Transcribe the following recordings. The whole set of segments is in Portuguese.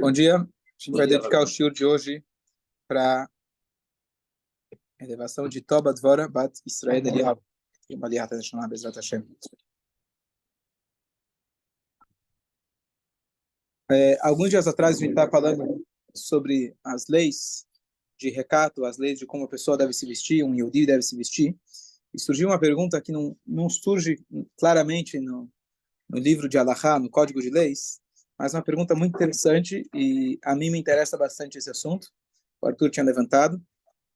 Bom dia. A gente vai dedicar o shiur de hoje para a elevação de Toba Dvora Bat Israel Eliyahu. Alguns dias atrás a gente estava falando sobre as leis de recato, as leis de como a pessoa deve se vestir, um Yehudi deve se vestir. E surgiu uma pergunta que não surge claramente no livro de Halachá, no Código de Leis, mas uma pergunta muito interessante e a mim me interessa bastante esse assunto. O Arthur tinha levantado,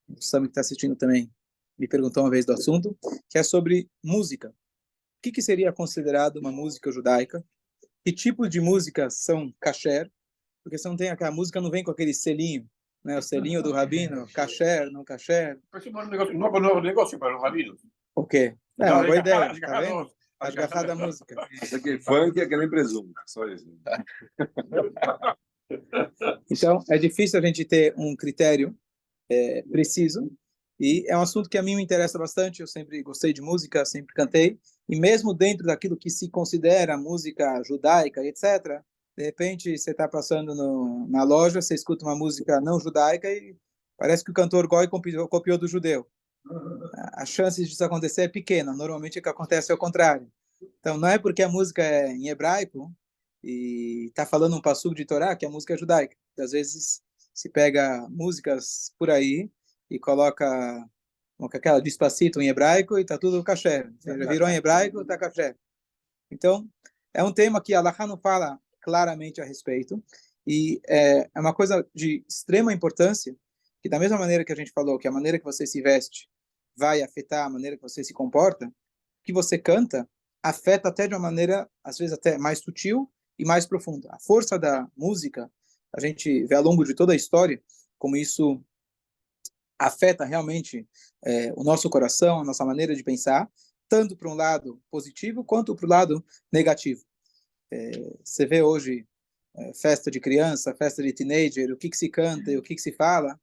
o Sam que está assistindo também me perguntou uma vez do assunto, que é sobre música. O que seria considerado uma música judaica? Que tipos de músicas são kasher? Porque você não tem aquela música, não vem com aquele selinho, né? O selinho do rabino, kasher, não kasher. É um novo negócio para os rabinos. O quê? É uma boa ideia, tá vendo? Ashgachá da música. Isso aqui é funk, é que nem presunto, só isso. Então, é difícil a gente ter um critério preciso, e é um assunto que a mim me interessa bastante. Eu sempre gostei de música, sempre cantei, e mesmo dentro daquilo que se considera música judaica, etc., de repente você está passando na loja, você escuta uma música não judaica e parece que o cantor Goy copiou do judeu. A chance disso acontecer é pequena, normalmente o que acontece é o contrário. Então, não é porque a música é em hebraico e está falando um passuco de Torá que a música é judaica. Às vezes se pega músicas por aí e coloca aquela Despacito em hebraico e está tudo kasher. Já virou em hebraico, está kasher. Então, é um tema que a Halachá não fala claramente a respeito, e é uma coisa de extrema importância, que da mesma maneira que a gente falou, que a maneira que você se veste vai afetar a maneira que você se comporta, que você canta afeta até de uma maneira, às vezes até mais sutil e mais profunda. A força da música, a gente vê ao longo de toda a história, como isso afeta realmente o nosso coração, a nossa maneira de pensar, tanto para um lado positivo quanto para o lado negativo. Você vê hoje festa de criança, festa de teenager, o que se canta e o que se fala,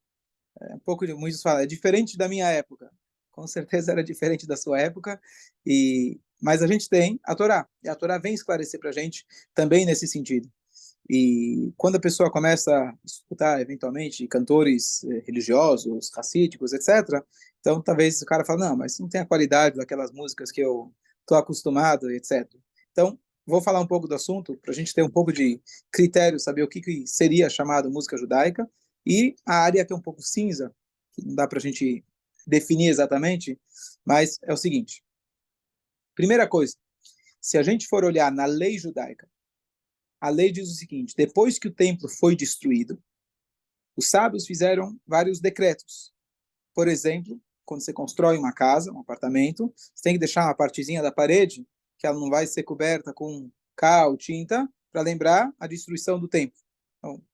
um pouco de muitos falam, é diferente da minha época. Com certeza era diferente da sua época, mas a gente tem a Torá, e a Torá vem esclarecer para a gente também nesse sentido. E quando a pessoa começa a escutar, eventualmente, cantores religiosos, racídicos, etc., então talvez o cara fale, não, mas não tem a qualidade daquelas músicas que eu estou acostumado, etc. Então, vou falar um pouco do assunto, para a gente ter um pouco de critério, saber o que seria chamado música judaica, e a área que é um pouco cinza, que não dá para a gente definir exatamente, mas é o seguinte. Primeira coisa, se a gente for olhar na lei judaica, a lei diz o seguinte: depois que o templo foi destruído, os sábios fizeram vários decretos. Por exemplo, quando você constrói uma casa, um apartamento, você tem que deixar uma partezinha da parede que ela não vai ser coberta com cal, tinta, para lembrar a destruição do templo. Então,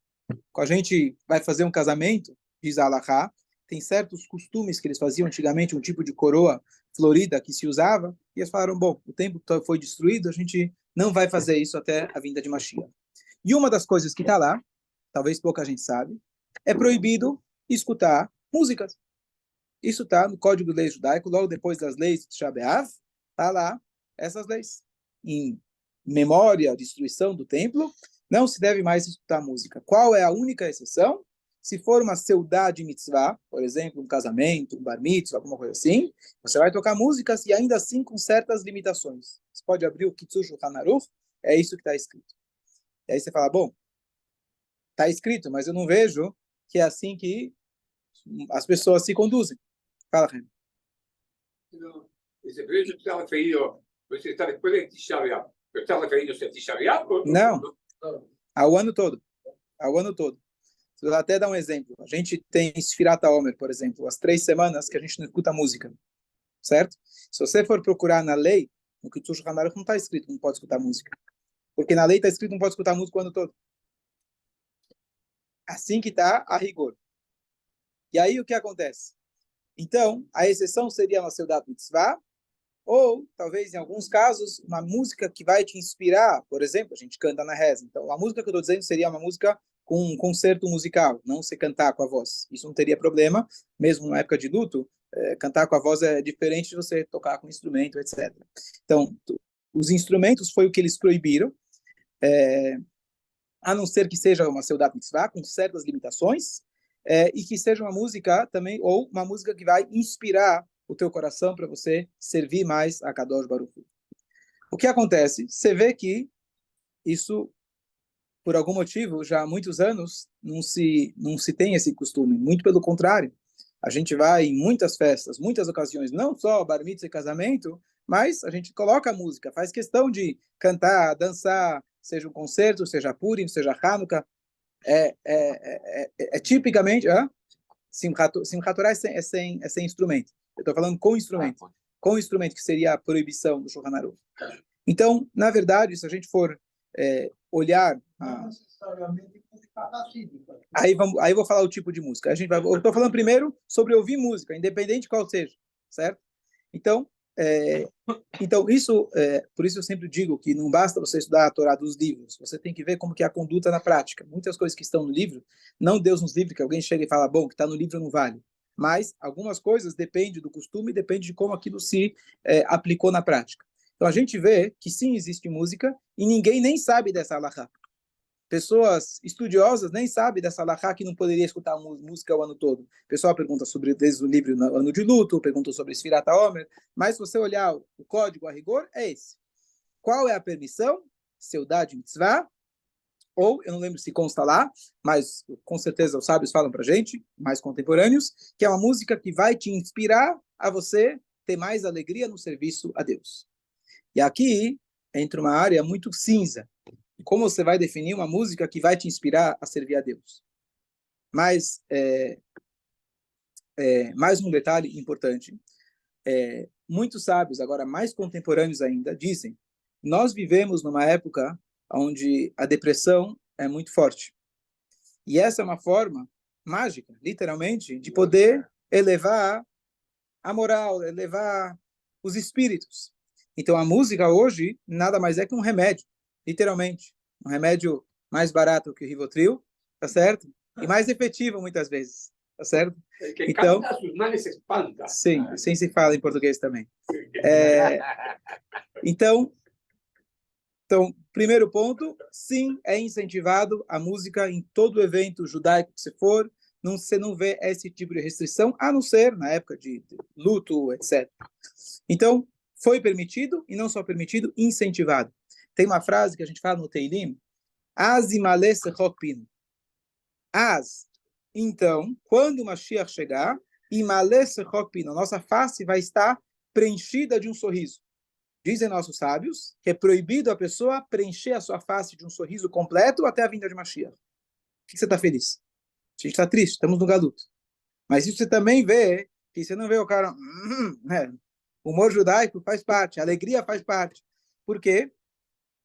quando a gente vai fazer um casamento, diz a Halachá, tem certos costumes que eles faziam antigamente, um tipo de coroa florida que se usava, e eles falaram, bom, o templo foi destruído, a gente não vai fazer isso até a vinda de Mashiach. E uma das coisas que está lá, talvez pouca gente sabe, é proibido escutar músicas. Isso está no Código de Leis Judaico, logo depois das leis de Tisha B'Av, está lá essas leis. Em memória à destruição do templo, não se deve mais escutar música. Qual é a única exceção? Se for uma seudá de mitzvah, por exemplo, um casamento, um bar mitzvah, alguma coisa assim, você vai tocar músicas e ainda assim com certas limitações. Você pode abrir o Kitzur Shulchan Aruch, é isso que está escrito. E aí você fala, bom, está escrito, mas eu não vejo que é assim que as pessoas se conduzem. Fala, Remy. Esse período estava referido, você está depois de Tisha B'Av, você está referido-se a Tisha B'Av? Não, ao ano todo. Ao ano todo. Vou até dar um exemplo. A gente tem Sfirat HaOmer, por exemplo, as 3 semanas que a gente não escuta música, certo? Se você for procurar na lei, no Kitzur Shulchan Aruch não está escrito que não pode escutar música. Porque na lei está escrito que não pode escutar música o ano todo. Assim que está a rigor. E aí o que acontece? Então, a exceção seria uma Seudat Mitzvah, ou talvez em alguns casos uma música que vai te inspirar. Por exemplo, a gente canta na reza. Então, a música que eu estou dizendo seria uma música com um concerto musical, não você cantar com a voz. Isso não teria problema, mesmo na época de luto, cantar com a voz é diferente de você tocar com instrumento, etc. Então, os instrumentos foi o que eles proibiram, a não ser que seja uma Seudat Mitzvah, com certas limitações, e que seja uma música também, ou uma música que vai inspirar o teu coração para você servir mais a Kadosh Baruch Hu. O que acontece? Você vê que isso, por algum motivo, já há muitos anos, não se tem esse costume. Muito pelo contrário. A gente vai em muitas festas, muitas ocasiões, não só bar mitzvah e casamento, mas a gente coloca a música, faz questão de cantar, dançar, seja um concerto, seja Purim, seja Hanukkah. Tipicamente... Simchat Torah é sem instrumento. Eu estou falando com instrumento. Com instrumento, que seria a proibição do Shulchan Aruch. Então, na verdade, se a gente for olhar... Não necessariamente música racídica. Aí eu vou falar o tipo de música. Eu estou falando primeiro sobre ouvir música, independente de qual seja, certo? Então, por isso eu sempre digo que não basta você estudar a Torá dos livros, você tem que ver como que é a conduta na prática. Muitas coisas que estão no livro, não Deus nos livre, que alguém chega e fala, bom, que está no livro não vale. Mas algumas coisas dependem do costume, depende de como aquilo se aplicou na prática. Então a gente vê que sim, existe música e ninguém nem sabe dessa halakha. Pessoas estudiosas nem sabem dessa halakha que não poderia escutar música o ano todo. O pessoal pergunta sobre desde o livro no ano de luto, perguntou sobre Sfirat HaOmer, mas se você olhar o código a rigor, é esse. Qual é a permissão? Seudat Mitzvah, ou, eu não lembro se consta lá, mas com certeza os sábios falam para a gente, mais contemporâneos, que é uma música que vai te inspirar a você ter mais alegria no serviço a Deus. E aqui entra uma área muito cinza. Como você vai definir uma música que vai te inspirar a servir a Deus? Mas, mais um detalhe importante. Muitos sábios, agora mais contemporâneos ainda, dizem: nós vivemos numa época onde a depressão é muito forte. E essa é uma forma mágica, literalmente, de poder elevar a moral, elevar os espíritos. Então, a música hoje nada mais é que um remédio, literalmente. Um remédio mais barato que o Rivotril, tá certo? E mais efetivo, muitas vezes, tá certo? Então, sim, assim se fala em português também. Então, primeiro ponto, sim, é incentivado a música em todo evento judaico que você for, você não vê esse tipo de restrição, a não ser na época de luto, etc. Então, foi permitido, e não só permitido, incentivado. Tem uma frase que a gente fala no Teilim, Az imale sechok pino. Então, quando o Mashiach chegar, imale sechok pino, nossa face vai estar preenchida de um sorriso. Dizem nossos sábios que é proibido a pessoa preencher a sua face de um sorriso completo até a vinda de Mashiach. Por que você está feliz? A gente está triste, estamos no galuto. Mas isso você também vê, que você não vê o cara... O humor judaico faz parte, a alegria faz parte. Por quê?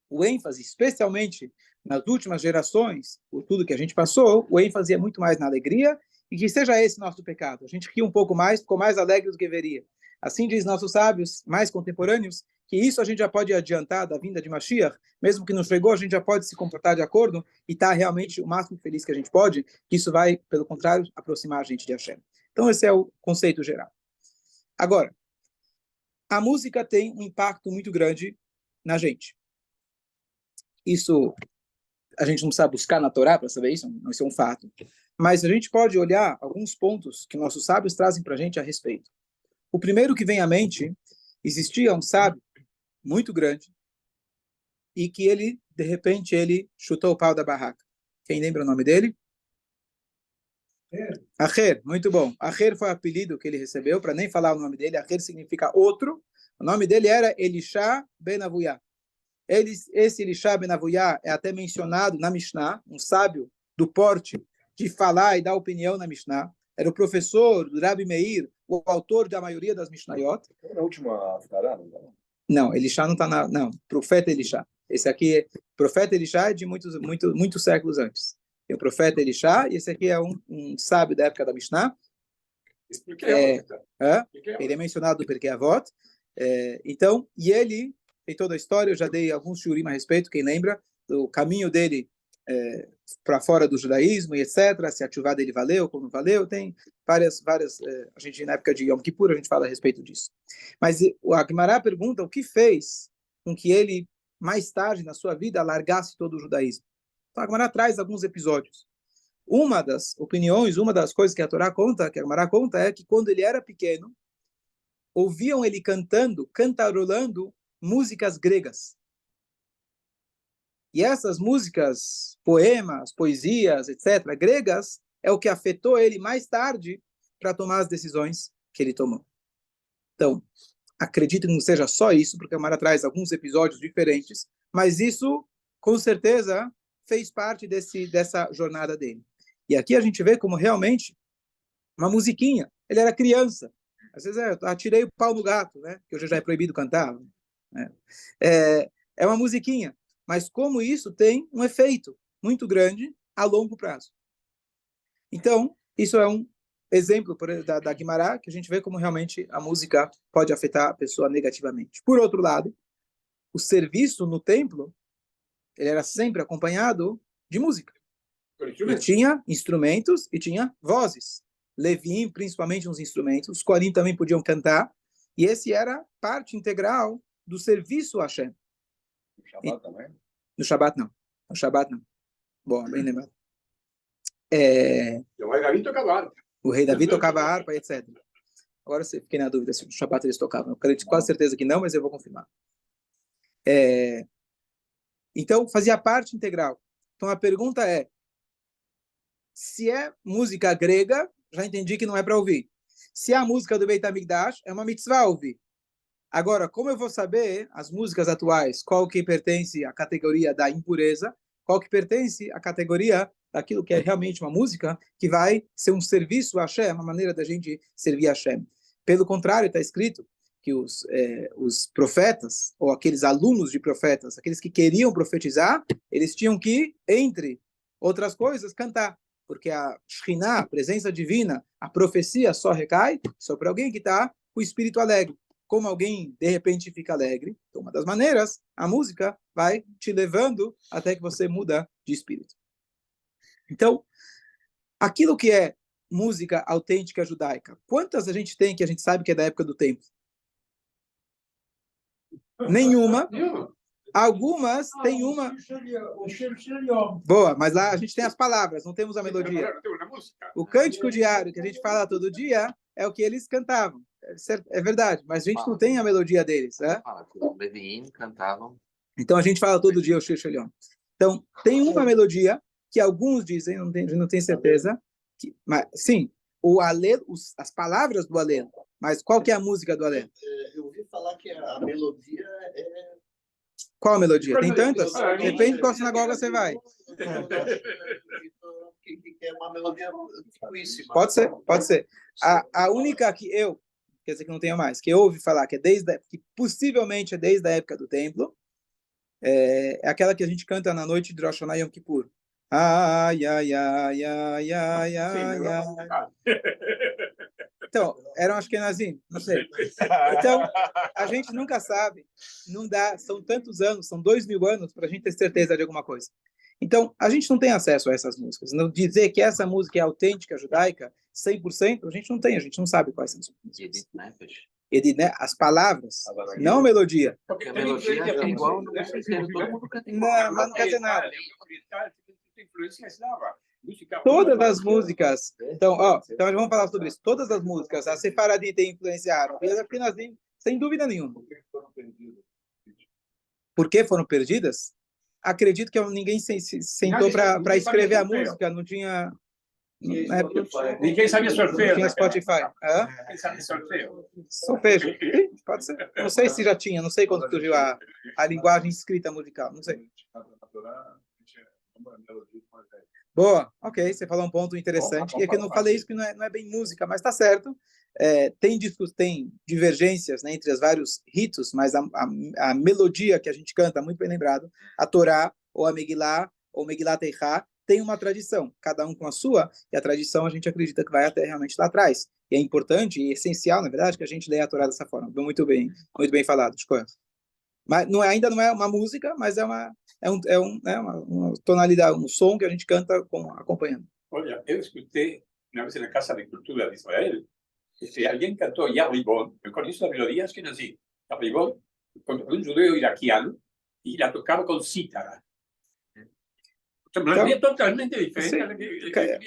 O ênfase, especialmente nas últimas gerações, por tudo que a gente passou, o ênfase é muito mais na alegria, e que seja esse nosso pecado. A gente ri um pouco mais, ficou mais alegre do que deveria. Assim diz nossos sábios mais contemporâneos, que isso a gente já pode adiantar da vinda de Mashiach, mesmo que não chegou, a gente já pode se comportar de acordo e estar realmente o máximo feliz que a gente pode, que isso vai, pelo contrário, aproximar a gente de Hashem. Então esse é o conceito geral. Agora, a música tem um impacto muito grande na gente. Isso a gente não precisa buscar na Torá para saber isso é um fato. Mas a gente pode olhar alguns pontos que nossos sábios trazem para a gente a respeito. O primeiro que vem à mente, existia um sábio muito grande e que ele, de repente, ele chutou o pau da barraca. Quem lembra o nome dele? Acher, muito bom. Acher foi o apelido que ele recebeu, para nem falar o nome dele. Acher significa outro. O nome dele era Elisha ben Avuyah. Esse Elisha ben Avuyah é até mencionado na Mishnah, um sábio do porte de falar e dar opinião na Mishnah. Era o professor do Rabi Meir, o autor da maioria das Mishnayot. Na última Haftarah, não, Elisha não está na... Não, profeta Elisha. Esse aqui, profeta Elisha é de muitos séculos antes. Tem o profeta Elisha, e esse aqui é um sábio da época da Mishnah. Ele é mencionado no Perkei Avot. Então, e ele tem toda a história, eu já dei alguns shiurim a respeito, quem lembra, do caminho dele para fora do judaísmo e etc, se a tchuvá dele valeu, como não valeu, tem várias a gente na época de Yom Kippur a gente fala a respeito disso. Mas a Gemara pergunta o que fez com que ele mais tarde na sua vida, largasse todo o judaísmo. Então, a Gemara traz alguns episódios. Uma das opiniões, uma das coisas que a Torá conta, que a Gemara conta, é que quando ele era pequeno, ouviam ele cantando, cantarolando músicas gregas. E essas músicas, poemas, poesias, etc., gregas, é o que afetou ele mais tarde para tomar as decisões que ele tomou. Então, acredito que não seja só isso, porque a Mara traz alguns episódios diferentes, mas isso, com certeza, fez parte dessa jornada dele. E aqui a gente vê como realmente uma musiquinha. Ele era criança. Às vezes eu atirei o pau no gato, né? Que hoje já é proibido cantar. Né? É uma musiquinha. Mas como isso tem um efeito muito grande a longo prazo. Então, isso é um exemplo da Guimará, que a gente vê como realmente a música pode afetar a pessoa negativamente. Por outro lado, o serviço no templo, ele era sempre acompanhado de música. E tinha instrumentos e tinha vozes. Levim, principalmente uns instrumentos. Os Kohanim também podiam cantar. E esse era parte integral do serviço a Hashem. No Shabbat também? No Shabbat, não. No Shabbat, não. Bom, bem lembrado. O rei Davi tocava harpa, etc. Agora eu fiquei na dúvida se no Shabbat eles tocavam. Eu acredito quase certeza que não, mas eu vou confirmar. Então, fazia parte integral. Então, a pergunta é, se é música grega, já entendi que não é para ouvir. Se é a música do Beit HaMikdash, é uma mitzvah ouvir. Agora, como eu vou saber as músicas atuais, qual que pertence à categoria da impureza, qual que pertence à categoria daquilo que é realmente uma música, que vai ser um serviço a Hashem, uma maneira da gente servir a Hashem. Pelo contrário, está escrito que os profetas, ou aqueles alunos de profetas, aqueles que queriam profetizar, eles tinham que, entre outras coisas, cantar. Porque a Shekhinah, a presença divina, a profecia só recai sobre alguém que está com o espírito alegre. Como alguém, de repente, fica alegre, então, uma das maneiras, a música vai te levando até que você muda de espírito. Então, aquilo que é música autêntica judaica, quantas a gente tem que a gente sabe que é da época do templo? Nenhuma. Algumas tem uma. Boa, mas lá a gente tem as palavras, não temos a melodia. O cântico diário que a gente fala todo dia é o que eles cantavam. É verdade, mas a gente não tem a melodia deles. Leviim cantavam. Então a gente fala todo dia o Shir Shelion. Então, tem uma melodia que alguns dizem, não tem certeza, mas sim, o Alel, as palavras do Alel, mas qual que é a música do Alel? Eu ouvi falar que a melodia é... Qual a melodia? Tem tantas? Depende de qual sinagoga você vai. Que é uma melodia difícil. Pode ser. A única que eu, quer dizer que não tenho mais, que eu ouvi falar que que possivelmente é desde a época do templo, é aquela que a gente canta na noite de Rosh Hashanah Yom Kippur. Ai, ai, ai, ai, ai, ai, ai. Então, eram Ashkenazim, não sei. Então, a gente nunca sabe, não dá, são tantos anos, são 2000 anos para a gente ter certeza de alguma coisa. Então, a gente não tem acesso a essas músicas. Não dizer que essa música é autêntica, judaica, 100%, a gente não sabe quais são as músicas. As palavras, não a melodia. Porque a melodia é igual no mundo inteiro, todo mundo canta igual. Não, mas não quer dizer nada. Todas as músicas, então vamos falar sobre isso. Todas as músicas, a Sefaradim tem influenciado, e as Ashkenazim, sem dúvida nenhuma. Por que foram perdidas? Acredito que ninguém sentou para escrever a música, não tinha. Ninguém sabia sorteio. Não tinha Spotify. Ninguém sabia sorteio. Solfejo. Pode ser. Não sei se já tinha, não sei quando surgiu a linguagem escrita musical, não sei. Boa, ok, você falou um ponto interessante, e aqui eu não falei isso que não é bem música, mas está certo. Tem divergências, né, entre os vários ritos, mas a melodia que a gente canta, muito bem lembrado, a Torá, ou a Megillah, ou Megillat Eichá, tem uma tradição, cada um com a sua, e a tradição a gente acredita que vai até realmente lá atrás. E é importante e essencial, na verdade, que a gente leia a Torá dessa forma. Muito bem falado, Chico. Mas ainda não é uma música, mas é uma tonalidade, um som que a gente canta acompanhando. Olha, eu escutei uma vez na Casa de Cultura de Israel, que alguém cantou Yaribon, eu conheço a melodia, acho que não sei, Yaribon, um judeu iraquiano, y la tocaba con cítara. Una melodía totalmente diferente.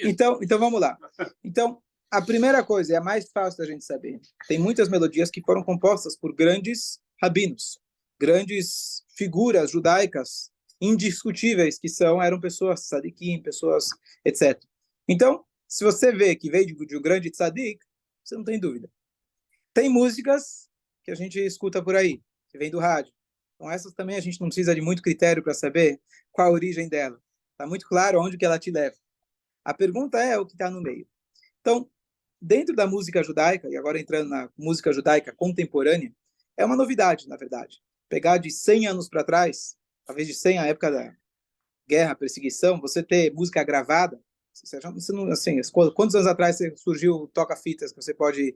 Então vamos lá. Então, a primeira coisa, é a mais fácil da gente saber. Tem muitas melodias que foram compostas por grandes rabinos, grandes figuras judaicas indiscutíveis que eram pessoas tzadikim, pessoas etc. Então, se você vê que veio de um grande tzadik, você não tem dúvida. Tem músicas que a gente escuta por aí, que vem do rádio. Então, essas também a gente não precisa de muito critério para saber qual a origem dela. Está muito claro onde que ela te leva. A pergunta é o que está no meio. Então, dentro da música judaica, e agora entrando na música judaica contemporânea, é uma novidade, na verdade. Pegar de 100 anos para trás, talvez de 100 a época da guerra, perseguição, você ter música gravada, você não, assim, quantos anos atrás surgiu o toca-fitas, que você pode...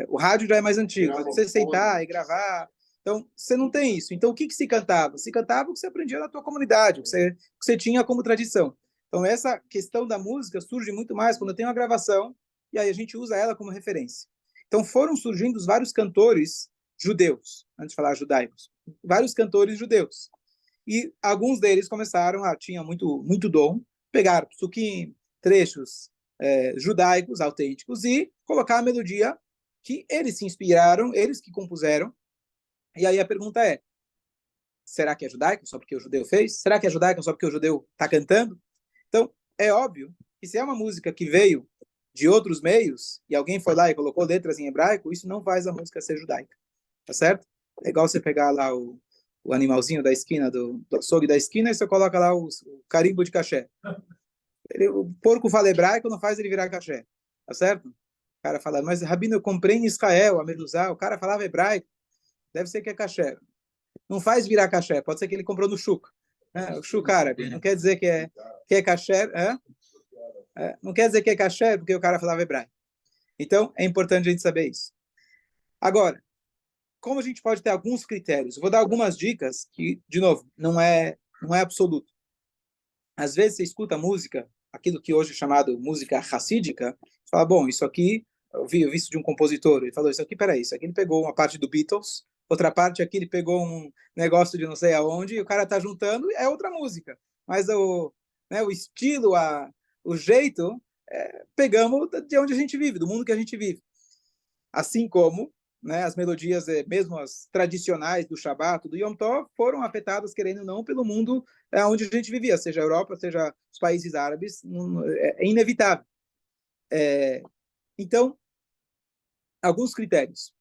o rádio já é mais antigo, mas você sentar e gravar... Então, você não tem isso. Então, o que se cantava? Se cantava o que você aprendia na tua comunidade, o que você tinha como tradição. Então, essa questão da música surge muito mais quando tem uma gravação, e aí a gente usa ela como referência. Então, foram surgindo vários cantores judeus, antes de falar judaicos, vários cantores judeus. E alguns deles começaram tinham muito dom, pegar psukim, trechos judaicos, autênticos, e colocar a melodia que eles se inspiraram, eles que compuseram. E aí a pergunta é, será que é judaico só porque o judeu fez? Será que é judaico só porque o judeu está cantando? Então, é óbvio que se é uma música que veio de outros meios, e alguém foi lá e colocou letras em hebraico, isso não faz a música ser judaica. Tá certo? É igual você pegar lá o animalzinho da esquina, do açougue da esquina, e você coloca lá o carimbo de caché. O porco fala hebraico, não faz ele virar caché. Tá certo? O cara fala, mas Rabino, eu comprei em Israel, a Meduzá, o cara falava hebraico. Deve ser que é caché. Não faz virar caché, pode ser que ele comprou no Shuk. O Shuk árabe. Não quer dizer que é caché. Não quer dizer que é caché porque o cara falava hebraico. Então, é importante a gente saber isso. Agora, como a gente pode ter alguns critérios? Eu vou dar algumas dicas que, de novo, não é absoluto. Às vezes você escuta música, aquilo que hoje é chamado música hassídica, você fala, bom, isso aqui, eu vi isso de um compositor, ele falou, isso aqui ele pegou uma parte do Beatles, outra parte aqui ele pegou um negócio de não sei aonde, e o cara está juntando, é outra música. Mas o estilo, o jeito, pegamos de onde a gente vive, do mundo que a gente vive. Assim como as melodias, mesmo as tradicionais do Shabbat, do Yom Tov, foram afetadas, querendo ou não, pelo mundo onde a gente vivia, seja a Europa, seja os países árabes, é inevitável. Então, alguns critérios.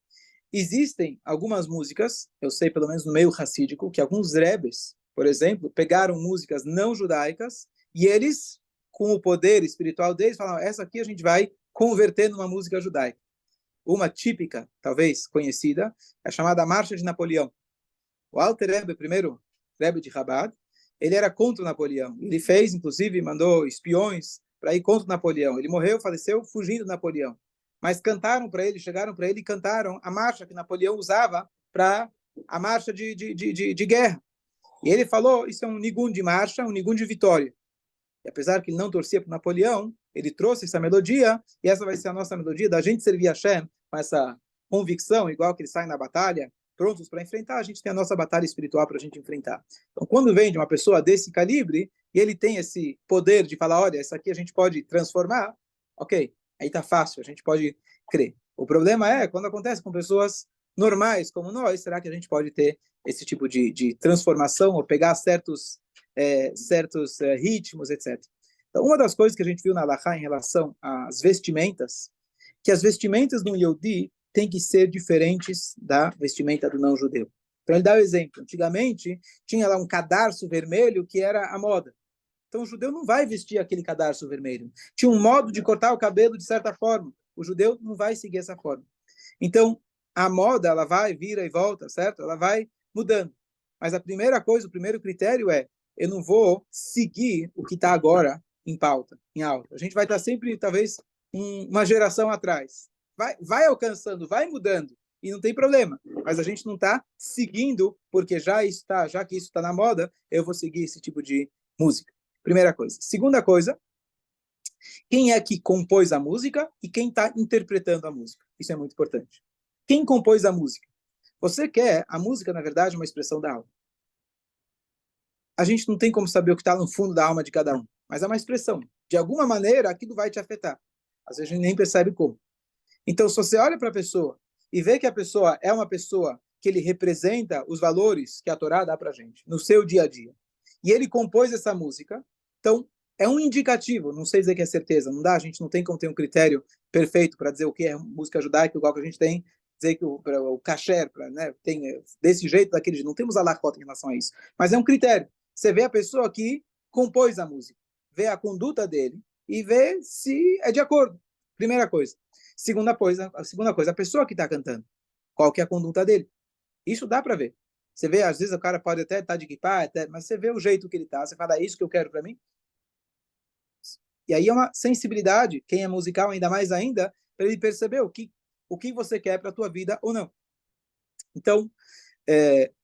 Existem algumas músicas, eu sei pelo menos no meio hassídico, que alguns rebes, por exemplo, pegaram músicas não judaicas e eles, com o poder espiritual deles, falaram, essa aqui a gente vai converter numa música judaica. Uma típica, talvez conhecida, é a chamada Marcha de Napoleão. O Alter Rebbe, primeiro Rebbe de Chabad, ele era contra o Napoleão. Ele fez, inclusive, mandou espiões para ir contra o Napoleão. Ele morreu, faleceu, fugindo do Napoleão. Mas cantaram para ele, chegaram para ele e cantaram a marcha que Napoleão usava para a marcha de guerra. E ele falou, isso é um nigun de marcha, um nigun de vitória. E apesar que ele não torcia para Napoleão, ele trouxe essa melodia, e essa vai ser a nossa melodia, da gente servir a Hashem com essa convicção, igual que eles saem na batalha, prontos para enfrentar, a gente tem a nossa batalha espiritual para a gente enfrentar. Então, quando vem de uma pessoa desse calibre, e ele tem esse poder de falar, olha, essa aqui a gente pode transformar, ok, aí está fácil, a gente pode crer. O problema é quando acontece com pessoas normais como nós, será que a gente pode ter esse tipo de transformação, ou pegar certos ritmos, etc. Então, uma das coisas que a gente viu na Halakha em relação às vestimentas, que as vestimentas do Yehudi têm que ser diferentes da vestimenta do não-judeu. Então, ele dá o exemplo. Antigamente, tinha lá um cadarço vermelho que era a moda. Então, o judeu não vai vestir aquele cadarço vermelho. Tinha um modo de cortar o cabelo de certa forma. O judeu não vai seguir essa forma. Então, a moda, ela vai, vira e volta, certo? Ela vai mudando. Mas a primeira coisa, o primeiro critério é, eu não vou seguir o que está agora em pauta, em alta. A gente vai estar sempre, talvez, uma geração atrás. Vai alcançando, vai mudando, e não tem problema. Mas a gente não está seguindo, porque já que isso está na moda, eu vou seguir esse tipo de música. Primeira coisa. Segunda coisa, quem é que compôs a música e quem está interpretando a música. Isso é muito importante. Quem compôs a música? Você quer, a música, na verdade, é uma expressão da alma. a gente não tem como saber o que está no fundo da alma de cada um, mas é uma expressão. De alguma maneira, aquilo vai te afetar. Às vezes a gente nem percebe como. Então, se você olha para a pessoa e vê que a pessoa é uma pessoa que ele representa os valores que a Torá dá para a gente, no seu dia a dia, e ele compôs essa música, então é um indicativo, não sei dizer que é certeza, não dá, a gente não tem como ter um critério perfeito para dizer o que é música judaica, igual que a gente tem, dizer que o kasher, né, tem desse jeito, daquele jeito, não temos alahot em relação a isso, mas é um critério. Você vê a pessoa que compôs a música, vê a conduta dele e vê se é de acordo. Primeira coisa. Segunda coisa, a pessoa que está cantando, qual que é a conduta dele? Isso dá para ver. Você vê, às vezes o cara pode até estar de kippah, mas você vê o jeito que ele está, você fala, é isso que eu quero para mim? E aí é uma sensibilidade, quem é musical ainda mais ainda, para ele perceber o que você quer para a tua vida ou não. Então,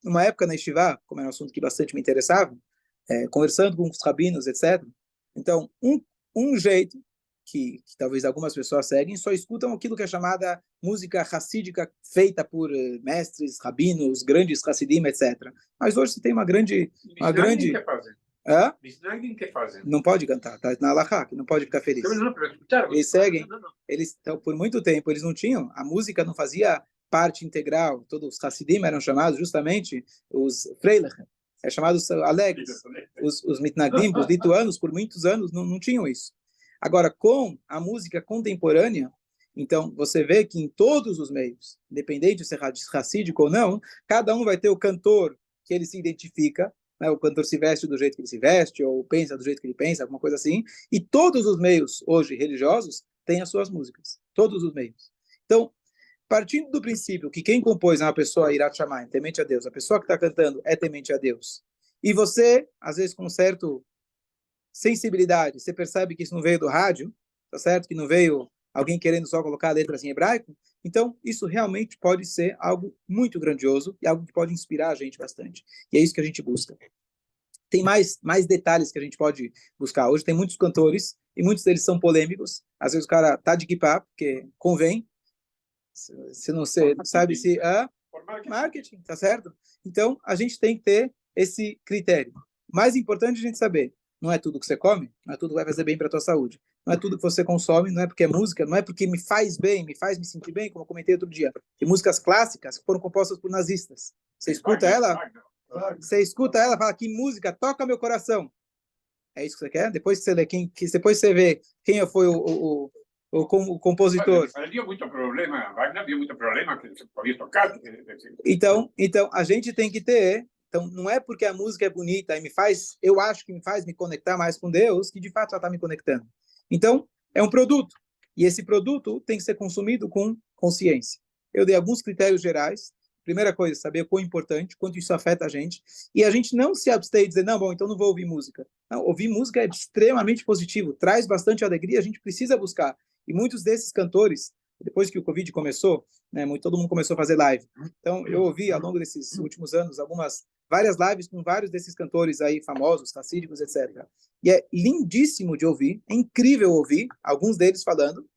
numa época na Yeshiva, como era um assunto que bastante me interessava, conversando com os rabinos, etc. Então, um jeito que talvez algumas pessoas seguem, só escutam aquilo que é chamada música hassídica feita por mestres, rabinos, grandes hassidim, etc. Mas hoje você tem uma grande... Hã? Não pode cantar, tá na Alahá, que não pode ficar feliz. Eles seguem, então, por muito tempo, eles não tinham, a música não fazia parte integral, todos os hassidim eram chamados justamente os freilich, chamados alegres, os mitnagdim, os lituanos, por muitos anos não tinham isso. Agora, com a música contemporânea, então, você vê que em todos os meios, independente de ser racídico ou não, cada um vai ter o cantor que ele se identifica, né? O cantor se veste do jeito que ele se veste, ou pensa do jeito que ele pensa, alguma coisa assim, e todos os meios, hoje, religiosos, têm as suas músicas. Todos os meios. Então, partindo do princípio que quem compôs é uma pessoa irat shamayim, temente a Deus, a pessoa que está cantando é temente a Deus, e você, às vezes, com certo sensibilidade, você percebe que isso não veio do rádio, tá certo? Que não veio alguém querendo só colocar letras em hebraico, então isso realmente pode ser algo muito grandioso e algo que pode inspirar a gente bastante. E é isso que a gente busca. Tem mais detalhes que a gente pode buscar. Hoje tem muitos cantores e muitos deles são polêmicos. Às vezes o cara tá de kippah, porque convém. Se não sabe se é marketing, tá certo? Então a gente tem que ter esse critério. Mais importante a gente saber, não é tudo que você come, não é tudo que vai fazer bem para a tua saúde. Não é tudo que você consome, não é porque é música, não é porque me faz bem, me faz me sentir bem, como eu comentei outro dia. Tem músicas clássicas que foram compostas por nazistas. Você escuta ela, fala, que música toca meu coração. É isso que você quer? Depois que você lê, depois você vê quem foi o compositor. Deu muito problema, Wagner deu muito problema que você podia tocar. Então, a gente tem que ter. Então, não é porque a música é bonita e eu acho que me faz me conectar mais com Deus, que de fato ela está me conectando. Então, é um produto. E esse produto tem que ser consumido com consciência. Eu dei alguns critérios gerais. Primeira coisa, saber o quão importante, quanto isso afeta a gente. E a gente não se abster e dizer, não, bom, então não vou ouvir música. Não, ouvir música é extremamente positivo, traz bastante alegria, a gente precisa buscar. E muitos desses cantores, depois que o Covid começou, né, todo mundo começou a fazer live. Então, eu ouvi ao longo desses últimos anos várias lives com vários desses cantores aí famosos, hassídicos, etc. E é lindíssimo de ouvir, é incrível ouvir alguns deles falando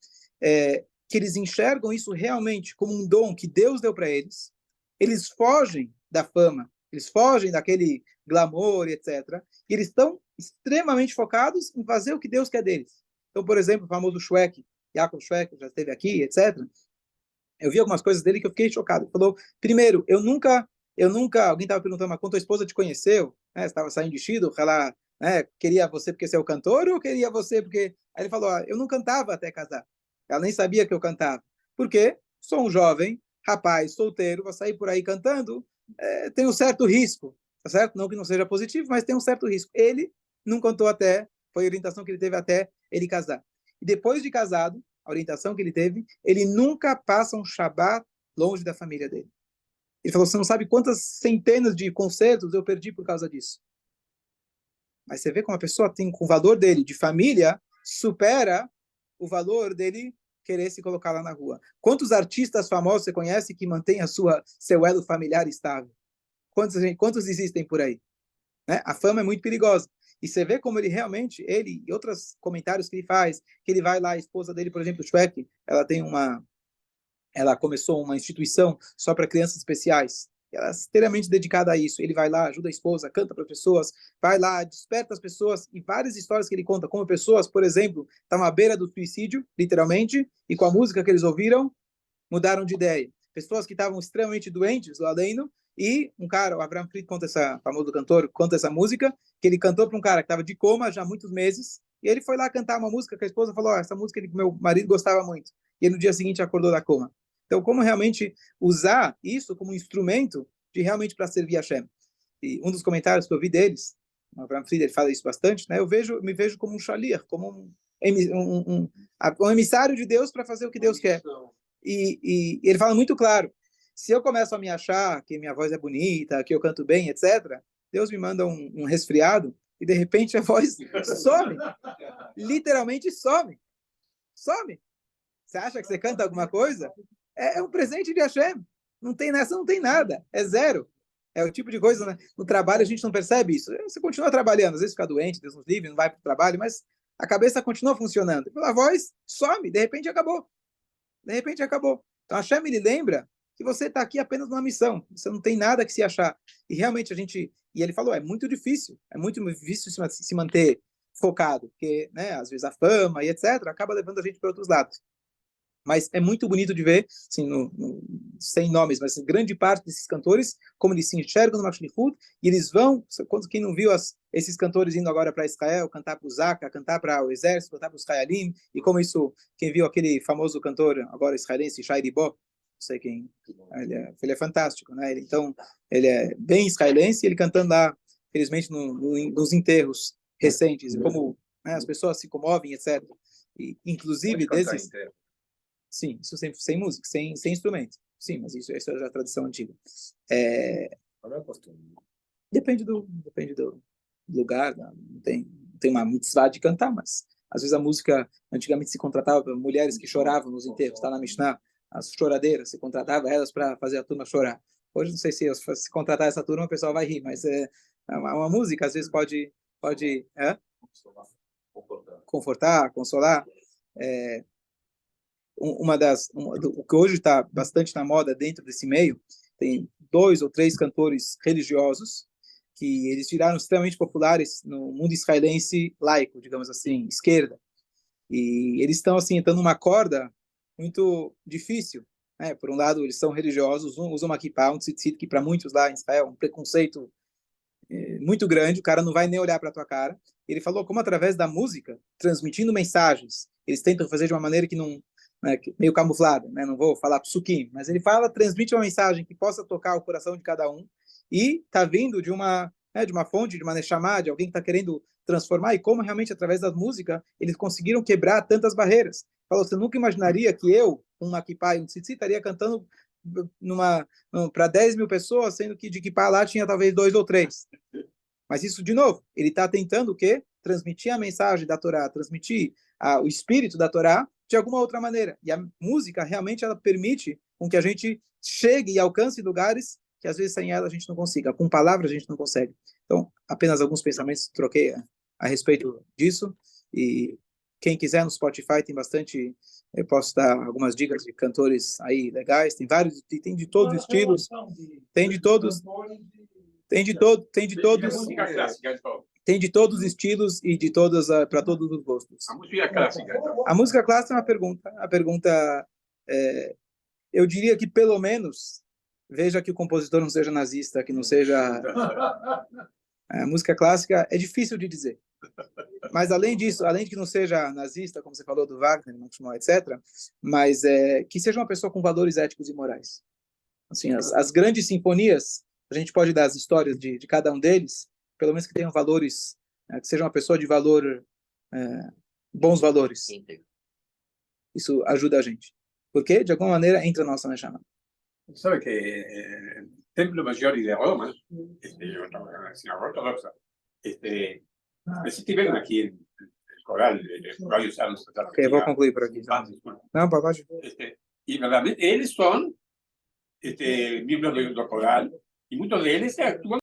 que eles enxergam isso realmente como um dom que Deus deu para eles. Eles fogem da fama, eles fogem daquele glamour, etc. E eles estão extremamente focados em fazer o que Deus quer deles. Então, por exemplo, o famoso Shwekey, Yaakov Shwekey, já esteve aqui, etc. Eu vi algumas coisas dele que eu fiquei chocado. Ele falou, primeiro, eu nunca, alguém estava perguntando, mas quando a esposa te conheceu, né, você estava saindo de Shido, ela queria você porque você é o cantor ou queria você porque... Aí ele falou, eu não cantava até casar. Ela nem sabia que eu cantava. Por quê? Sou um jovem, rapaz, solteiro, vou sair por aí cantando, tem um certo risco, tá certo? Não que não seja positivo, mas tem um certo risco. Ele não cantou foi a orientação que ele teve até ele casar. E depois de casado, a orientação que ele teve, ele nunca passa um Shabat longe da família dele. Ele falou, você não sabe quantas centenas de concertos eu perdi por causa disso. Mas você vê como a pessoa tem, com o valor dele de família, supera o valor dele querer se colocar lá na rua. Quantos artistas famosos você conhece que mantém seu elo familiar estável? Quantos existem por aí? Né? A fama é muito perigosa. E você vê como ele realmente, ele e outros comentários que ele faz, que ele vai lá, a esposa dele, por exemplo, Shwekey, ela começou uma instituição só para crianças especiais. ela é extremamente dedicada a isso. Ele vai lá, ajuda a esposa, canta para pessoas, vai lá, desperta as pessoas, e várias histórias que ele conta, como pessoas, por exemplo, estavam à beira do suicídio, literalmente, e com a música que eles ouviram, mudaram de ideia. Pessoas que estavam extremamente doentes, lá dentro, e um cara, o Abraham Fried conta famoso cantor, conta essa música, que ele cantou para um cara que estava de coma já há muitos meses, e ele foi lá cantar uma música que a esposa falou, essa música meu marido gostava muito, e ele, no dia seguinte acordou da coma. Então, como realmente usar isso como instrumento de realmente para servir a Hashem. E um dos comentários que eu vi deles, o Abraham Fried, ele fala isso bastante, né? Me vejo como um shaliach, como um emissário de Deus para fazer o que Deus quer. E ele fala muito claro, se eu começo a me achar que minha voz é bonita, que eu canto bem, etc., Deus me manda um resfriado e, de repente, a voz some. Literalmente some. Some. Você acha que você canta alguma coisa? É um presente de Hashem. Não tem nessa, não tem nada. É zero. É o tipo de coisa, né? No trabalho a gente não percebe isso. Você continua trabalhando, às vezes fica doente, Deus nos livre, não vai para o trabalho, mas a cabeça continua funcionando. A voz some, de repente acabou. De repente acabou. Então Hashem ele lembra que você está aqui apenas numa missão. Você não tem nada que se achar. E realmente e ele falou, é muito difícil se manter focado, porque, né, às vezes a fama e etc. acaba levando a gente para outros lados. Mas é muito bonito de ver, assim, sem nomes, mas grande parte desses cantores, como eles se enxergam no Mashlichut, e eles vão, quem não viu esses cantores indo agora para Israel, cantar para o Zaka, cantar para o exército, cantar para os Hayalim, e como isso, quem viu aquele famoso cantor agora israelense, Shai Ribó, não sei quem, ele é fantástico, né? Então, ele é bem israelense, ele cantando lá, felizmente, nos enterros recentes, como, né, as pessoas se comovem, etc. E, inclusive, desses... Sim, isso sempre sem música, sem instrumento. Sim, mas isso é já a tradição antiga. Não é costume. Depende do lugar, não tem uma mitzvah de cantar, mas às vezes a música, antigamente se contratava mulheres que choravam nos enterros, está na Mishnah, as choradeiras, se contratava elas para fazer a turma chorar. Hoje não sei se contratar essa turma o pessoal vai rir, mas uma música às vezes pode confortar, consolar. O que hoje está bastante na moda dentro desse meio, tem 2 ou 3 cantores religiosos que eles viraram extremamente populares no mundo israelense laico, digamos assim, esquerda. E eles estão assim entrando numa corda muito difícil, né? Por um lado, eles são religiosos, usam uma kippah, um tzitzit, que para muitos lá em Israel é um preconceito muito grande, o cara não vai nem olhar para a tua cara. Ele falou como através da música, transmitindo mensagens, eles tentam fazer de uma maneira que não meio camuflada, né? Não vou falar psukim, mas ele transmite uma mensagem que possa tocar o coração de cada um e está vindo de uma fonte, de uma neshama, de alguém que está querendo transformar, e como realmente através da música eles conseguiram quebrar tantas barreiras. Falou, você nunca imaginaria que eu, com uma kippah e um tzitzit, estaria cantando para 10 mil pessoas, sendo que de kippah lá tinha talvez 2 ou 3. Mas isso, de novo, ele está tentando o quê? Transmitir a mensagem da Torá, transmitir o espírito da Torá de alguma outra maneira. E a música, realmente, ela permite com que a gente chegue e alcance lugares que, às vezes, sem ela a gente não consiga. Com palavras, a gente não consegue. Então, apenas alguns pensamentos troquei a respeito disso. E quem quiser, no Spotify tem bastante... Eu posso dar algumas dicas de cantores aí legais. Tem vários, tem de todos os estilos. Tem de todos os estilos e de para todos os gostos. A música clássica. A música clássica é uma pergunta. A pergunta, eu diria que pelo menos veja que o compositor não seja nazista, que não seja. A música clássica é difícil de dizer. Mas além disso, além de que não seja nazista, como você falou do Wagner, etc., mas que seja uma pessoa com valores éticos e morais. Assim, as grandes sinfonias, a gente pode dar as histórias de cada um deles, pelo menos que tenham valores, que seja uma pessoa de valor, bons valores. Isso ajuda a gente. Porque, de alguma maneira, entra na nossa neshama. Sabe que el templo mayor de Roma, una sinagoga ortodoxa, estuvieron aquí en el coral varios años. Ok, vou concluir por aqui. Não, pode. Y verdaderamente, ellos son miembros del coral, y muchos de ellos actúan